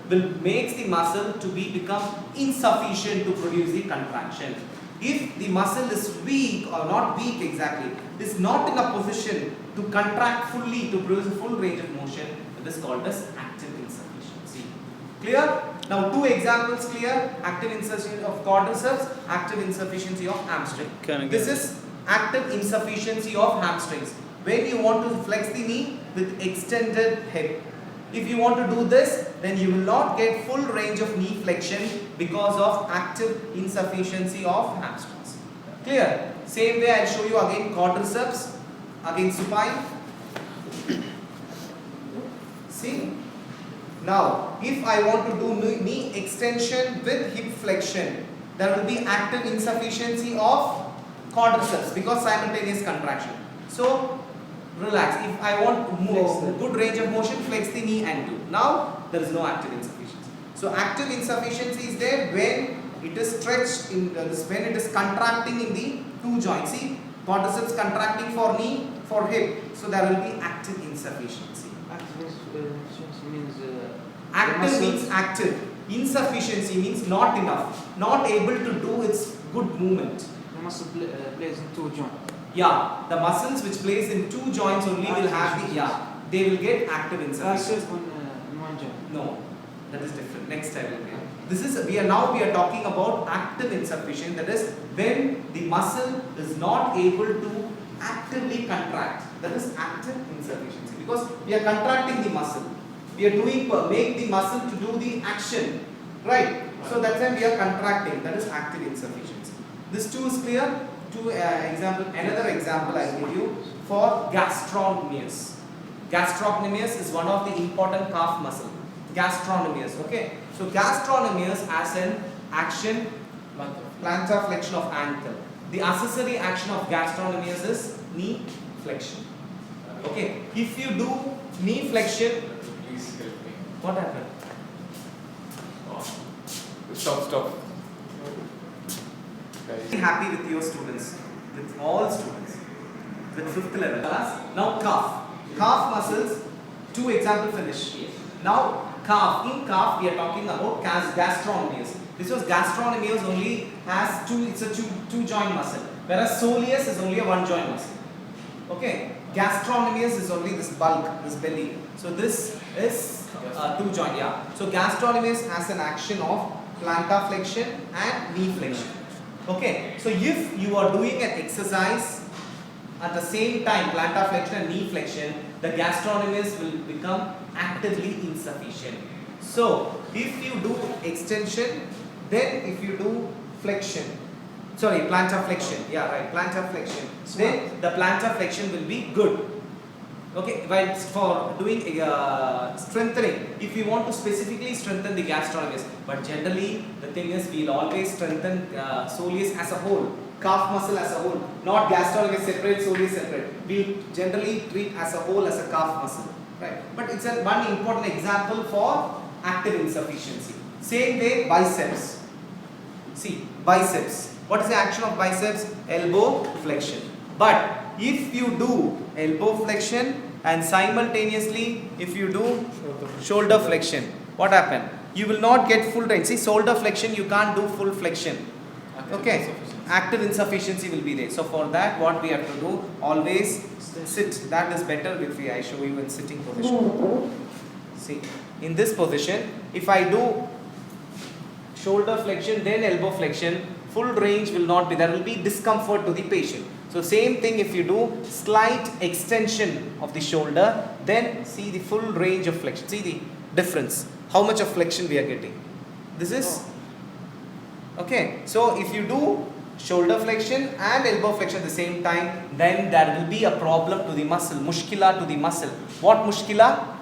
will makes the muscle to become insufficient to produce the contraction. If the muscle is weak or not weak exactly, is not in a position to contract fully to produce a full range of motion, it is called as active insufficiency. Clear? Now 2 examples clear. Active insufficiency of quadriceps, active insufficiency of hamstring. This is active insufficiency of hamstrings. When you want to flex the knee with extended hip. If you want to do this, then you will not get full range of knee flexion because of active insufficiency of hamstrings. Clear? Same way I will show you again quadriceps, again supine. See? Now, if I want to do knee extension with hip flexion, there will be active insufficiency of quadriceps because simultaneous contraction. So, relax. If I want good range of motion, flex the knee and do. Now, there is no active insufficiency. So, active insufficiency is there when it is stretched in when it is contracting in the 2 joints. See, quadriceps contracting for knee, for hip. So, there will be active insufficiency. Means active means active. Insufficiency means not enough. Not able to do its good movement. the muscle plays in 2 joints. Yeah, the muscles which plays in 2 joints only will have the they will get active insufficiency. In 1 joint. No, that is different. Next I will get. This is we are talking about active insufficiency. That is when the muscle is not able to actively contract. That is active insufficiency because we are contracting the muscle. We are make the muscle to do the action, right? So that's when we are contracting. That is active insufficiency. This 2 is clear. Another example I will give you for gastrocnemius. Gastrocnemius is one of the important calf muscle. Gastrocnemius, okay. So gastrocnemius has an action plantar flexion of ankle. The accessory action of gastrocnemius is knee flexion. Okay. If you do knee flexion, Please help me. what happened? Stop. Be happy with your students, with all students, with 5th level class. Now calf muscles. 2 example finish. Now calf. In calf we are talking about gastrocnemius. This was gastrocnemius only has 2. It's a 2 joint muscle, whereas soleus is only a 1 joint muscle. Okay. Gastrocnemius is only this bulk, this belly. So this is 2 joint. Yeah. So gastrocnemius has an action of plantar flexion and knee flexion. Okay, so if you are doing an exercise at the same time plantar flexion and knee flexion, the gastrocnemius will become actively insufficient. So if you do extension, then if you do flexion, plantar flexion, plantar flexion, then the plantar flexion will be good. Okay, while for doing strengthening, if you want to specifically strengthen the gastrocnemius, but generally the thing is we will always strengthen soleus as a whole, calf muscle as a whole, not gastrocnemius separate, soleus separate. We will generally treat as a whole as a calf muscle, right? But it's one important example for active insufficiency. Same way biceps. See, biceps. What is the action of biceps? Elbow flexion. But if you do elbow flexion and simultaneously if you do shoulder flexion, what happen? You will not get full range. See, shoulder flexion you can't do full flexion. Okay, active insufficiency will be there. So for that what we have to do, always sit. That is better if I show you in sitting position. See, in this position, if I do shoulder flexion then elbow flexion, full range will not be. There will be discomfort to the patient. So same thing if you do slight extension of the shoulder, then see the full range of flexion. See the difference. How much of flexion we are getting. This is okay. So if you do shoulder flexion and elbow flexion at the same time, then there will be a problem to the muscle, muskula to the muscle. What muskula?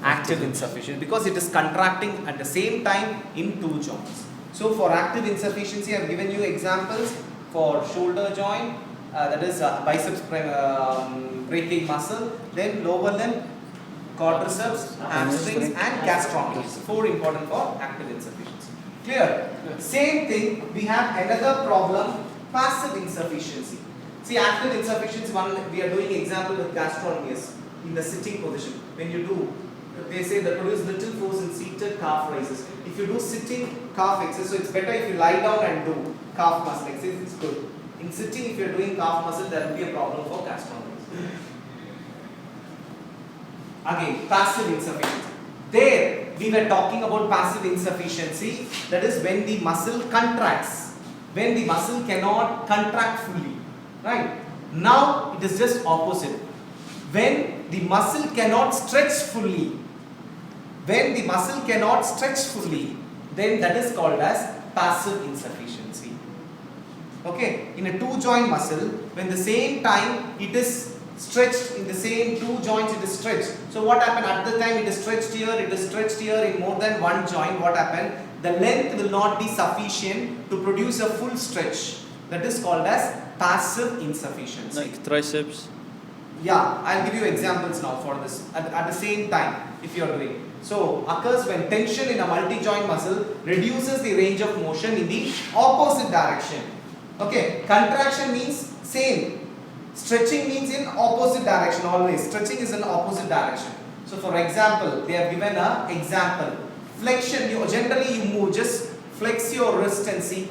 Active insufficiency, because it is contracting at the same time in 2 joints. So for active insufficiency I have given you examples for shoulder joint, that is biceps brachial muscle, then lower limb, quadriceps, hamstrings and gastrocnemius. 4 important for active insufficiency. Clear? Same thing, we have another problem, passive insufficiency. See, active insufficiency, we are doing example with gastrocnemius in the sitting position. When you do, they say that produce little force in seated calf raises. If you do sitting calf exercise, so it's better if you lie down and do calf muscle exercise, it's good. In sitting, if you're doing calf muscle, there will be a problem for gastrostomy. Again, passive insufficiency. There, we were talking about passive insufficiency, that is when the muscle contracts, when the muscle cannot contract fully, right? Now, it is just opposite. When the muscle cannot stretch fully, when the muscle cannot stretch fully, then that is called as passive insufficiency. Okay, in a two joint muscle, when the same time it is stretched, in the same two joints it is stretched. So what happened at the time it is stretched here, it is stretched here in more than one joint, what happened? The length will not be sufficient to produce a full stretch. That is called as passive insufficiency. Like triceps. Yeah, I'll give you examples now for this at the same time if you are doing. So, occurs when tension in a multi-joint muscle reduces the range of motion in the opposite direction. Okay, contraction means same. Stretching means in opposite direction always. Stretching is in opposite direction. So, for example, they have given a example. Flexion, generally you move, just flex your wrist and see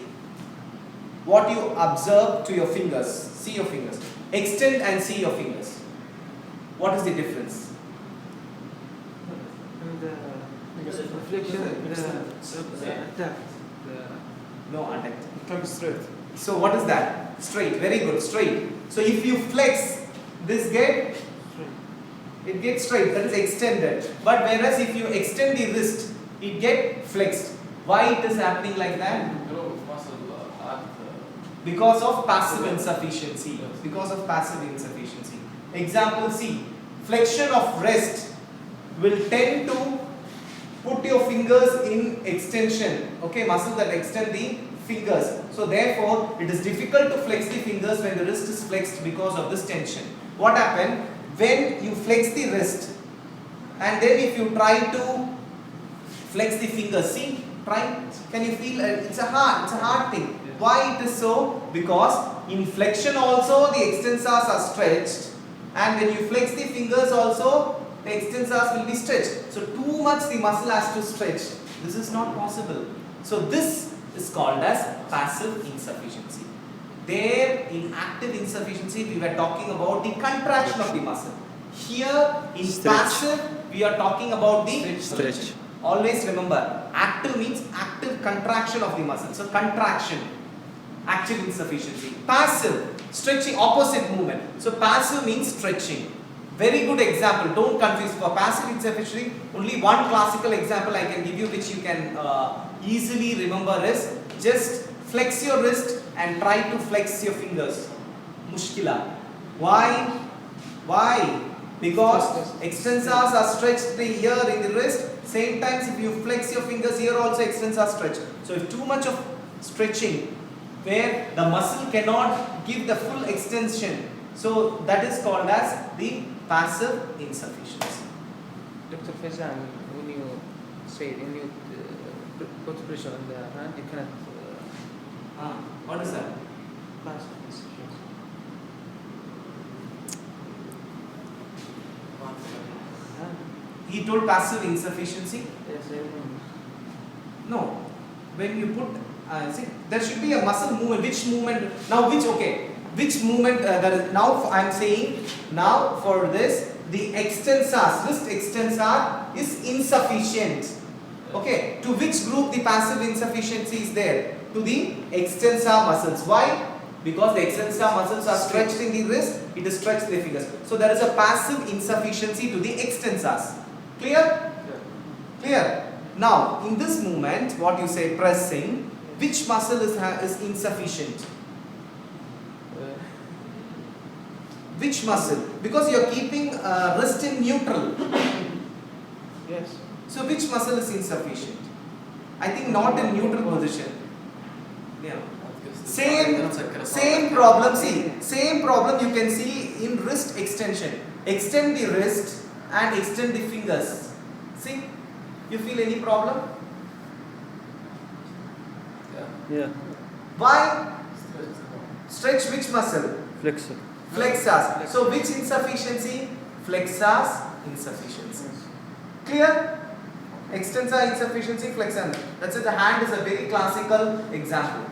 what you observe to your fingers. See your fingers. Extend and see your fingers. What is the difference? The reflection, the attack. No attack. It comes straight. So what is that? Straight. Very good. Straight. So if you flex, this it gets straight. That is extended. But whereas if you extend the wrist, it gets flexed. Why it is happening like that? Grow muscle at Because of passive insufficiency. Because of passive insufficiency. Example C. Flexion of wrist will tend to put your fingers in extension. Okay, muscle that extend the fingers. So therefore, it is difficult to flex the fingers when the wrist is flexed because of this tension. What happened? When you flex the wrist and then if you try to flex the fingers, see, try, can you feel, it's a hard thing. Why it is so? Because in flexion also the extensors are stretched, and when you flex the fingers also the extensors will be stretched. So too much the muscle has to stretch. This is not possible. So this is called as passive insufficiency. There in active insufficiency we were talking about the contraction of the muscle. Here in Stretch. passive we are talking about the Stretch. Always remember, active means active contraction of the muscle. So contraction, active insufficiency. Passive, stretching, opposite movement. So passive means stretching. Very good example. Don't confuse. For passive insufficiency, only one classical example I can give you which you can easily remember is just flex your wrist and try to flex your fingers. Mushkila. Why? Why? Because extensors are stretched here in the wrist. Same times if you flex your fingers here also extensors are stretched. So if too much of stretching where the muscle cannot give the full extension, so that is called as the passive insufficiency. Dr. Faizan, when you say, when you put pressure on the hand, you cannot What is that? pass insufficiency. He told passive insufficiency. Yes, I remember. No. When you put, see, there should be a muscle movement. Which movement? Now, which, okay. Which movement, now I am saying, now for this, the extensors, wrist extensor is insufficient. Okay. To which group the passive insufficiency is there? To the extensor muscles. Why? Because the extensor muscles are stretched in the wrist, it is stretched in the fingers. So there is a passive insufficiency to the extensors. Clear? Clear? Now, in this movement, what you say, pressing, which muscle is insufficient? Which muscle? Because you are keeping wrist in neutral. Yes. So which muscle is insufficient? I think not in neutral position. Yeah. Same problem. See, same problem you can see in wrist extension. Extend the wrist and extend the fingers. See, you feel any problem? Yeah. Why? Stretch which muscle? Flexor. Flexors. So which insufficiency? Flexors insufficiency. Clear? extensor insufficiency, flexor. That's it. The hand is a very classical example.